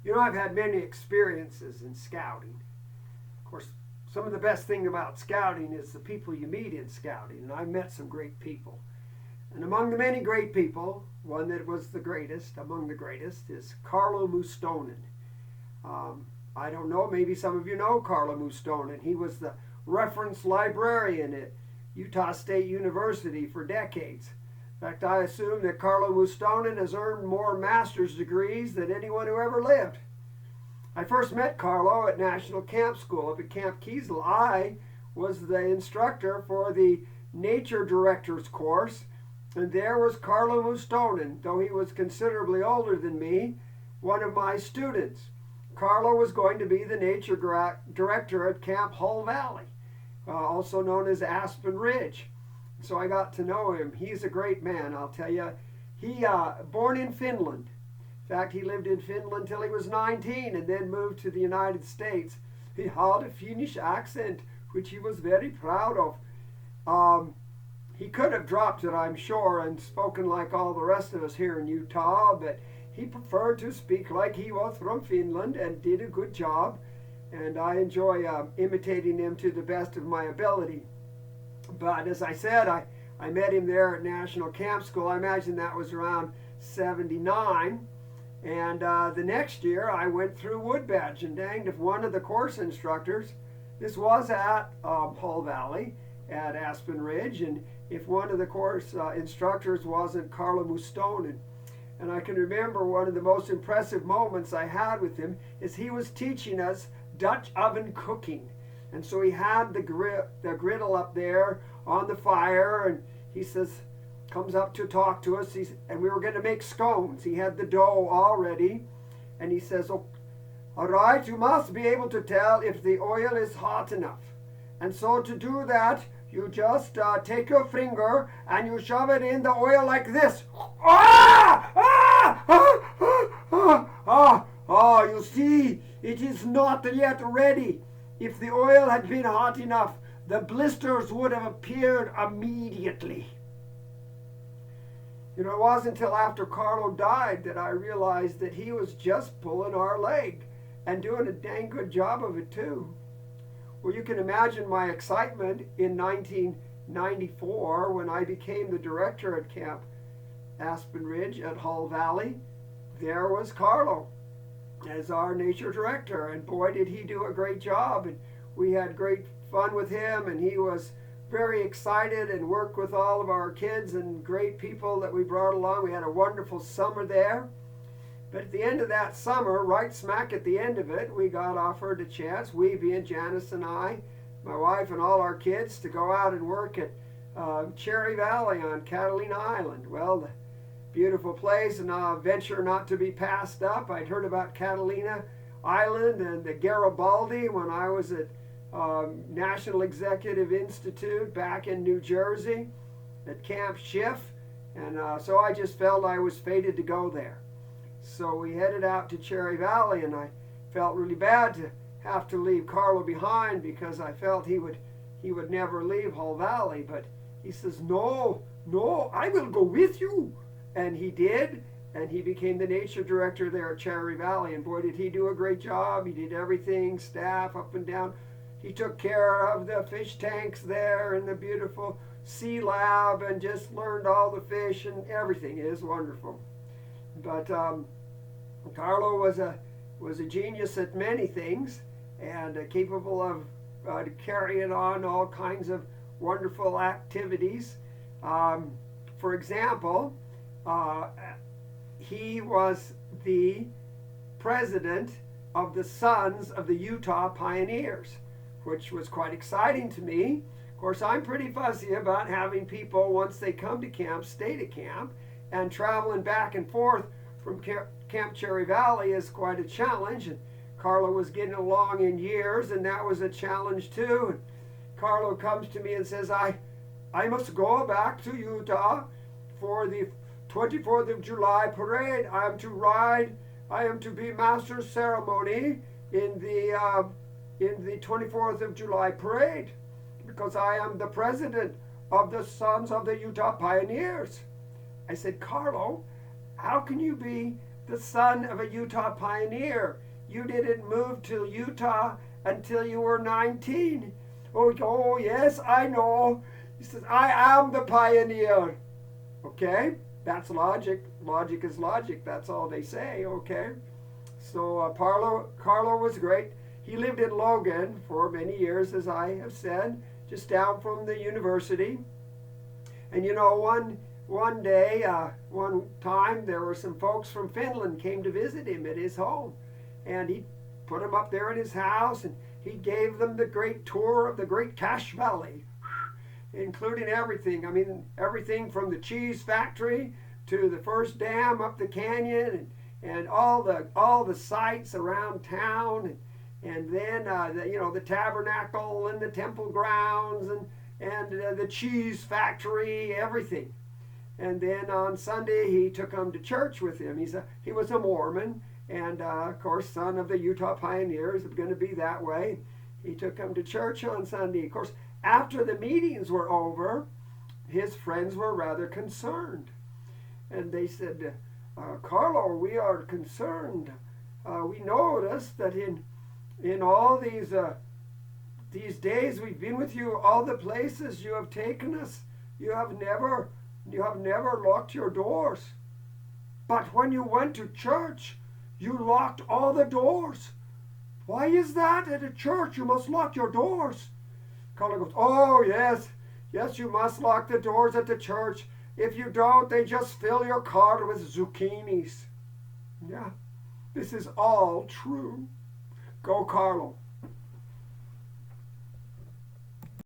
You know, I've had many experiences in scouting. Of course, some of the best thing about scouting is the people you meet in scouting, and I've met some great people. And among the many great people, one that was the greatest, among the greatest, is Karlo Mustonen. I don't know, maybe some of you know Karlo Mustonen. He was the reference librarian at Utah State University for decades. In fact, I assume that Karlo Mustonen has earned more master's degrees than anyone who ever lived. I first met Karlo at National Camp School up at Camp Kiesel. I was the instructor for the Nature Director's course, and there was Karlo Mustonen, though he was considerably older than me, one of my students. Karlo was going to be the nature director at Camp Hull Valley, also known as Aspen Ridge. So I got to know him. He's a great man, I'll tell you. He born in Finland. In fact, he lived in Finland till he was 19 and then moved to the United States. He had a Finnish accent, which he was very proud of. He could have dropped it, I'm sure, and spoken like all the rest of us here in Utah, but he preferred to speak like he was from Finland and did a good job. And I enjoy imitating him to the best of my ability. But as I said, I met him there at National Camp School. I imagine that was around 79. And the next year, I went through wood badge, and danged if one of the course instructors, this was at Hull Valley, at Aspen Ridge, and if one of the course instructors wasn't Karlo Mustonen. And I can remember one of the most impressive moments I had with him is he was teaching us Dutch oven cooking. And so he had the griddle up there on the fire, and he says, comes up to talk to us, and we were going to make scones. He had the dough all ready, and he says, oh, all right, you must be able to tell if the oil is hot enough. And so to do that, you just take your finger and you shove it in the oil like this. Ah! Ah! Ah! Ah! Ah! Ah! You see, it is not yet ready. If the oil had been hot enough, the blisters would have appeared immediately. You know, it wasn't until after Karlo died that I realized that he was just pulling our leg and doing a dang good job of it too. Well, you can imagine my excitement in 1994 when I became the director at Camp Aspen Ridge at Hull Valley. There was Karlo as our nature director, and boy did he do a great job, and we had great fun with him, and he was very excited and worked with all of our kids and great people that we brought along. We had a wonderful summer there. But at the end of that summer, right smack at the end of it, we got offered a chance, we being Janice and I, my wife and all our kids, to go out and work at Cherry Valley on Catalina Island. Well, the beautiful place and a venture not to be passed up. I'd heard about Catalina Island and the Garibaldi when I was at National Executive Institute back in New Jersey at Camp Schiff. And so I just felt I was fated to go there. So we headed out to Cherry Valley, and I felt really bad to have to leave Karlo behind because I felt he would never leave Hull Valley. But he says, no, I will go with you. And he did, and he became the nature director there at Cherry Valley. And boy, did he do a great job. He did everything, staff up and down. He took care of the fish tanks there and the beautiful sea lab and just learned all the fish and everything. It is wonderful. But Karlo was a genius at many things and capable of carrying on all kinds of wonderful activities. For example, he was the president of the Sons of the Utah Pioneers, which was quite exciting to me. Of course, I'm pretty fussy about having people, once they come to camp, stay to camp, and traveling back and forth from Camp Cherry Valley is quite a challenge. And Karlo was getting along in years, and that was a challenge too. And Karlo comes to me and says, I must go back to Utah for the 24th of July parade. I am to be master ceremony in the 24th of July parade because I am the president of the Sons of the Utah Pioneers. I said, Karlo, how can you be the son of a Utah pioneer. You didn't move to Utah until you were 19. Oh, yes, I know. He says, I am the pioneer. Okay, that's logic. Logic is logic. That's all they say, okay? So Karlo was great. He lived in Logan for many years, as I have said, just down from the university. And you know, one day, one time, there were some folks from Finland came to visit him at his home. And he put them up there in his house, and he gave them the great tour of the Great Cache Valley, including everything. I mean, everything from the cheese factory to the first dam up the canyon, and all the sights around town, and then the tabernacle and the temple grounds, and the cheese factory, everything. And then on Sunday he took them to church with him. He was a Mormon, and of course, son of the Utah pioneers, it's going to be that way. He took them to church on Sunday. Of course, after the meetings were over, his friends were rather concerned. And they said, Karlo, we are concerned. We noticed that in all these days we've been with you, all the places you have taken us, you have never locked your doors. But when you went to church, you locked all the doors. Why is that? At a church, you must lock your doors. Karlo goes, oh, yes, you must lock the doors at the church. If you don't, they just fill your car with zucchinis. Yeah, this is all true. Go, Karlo.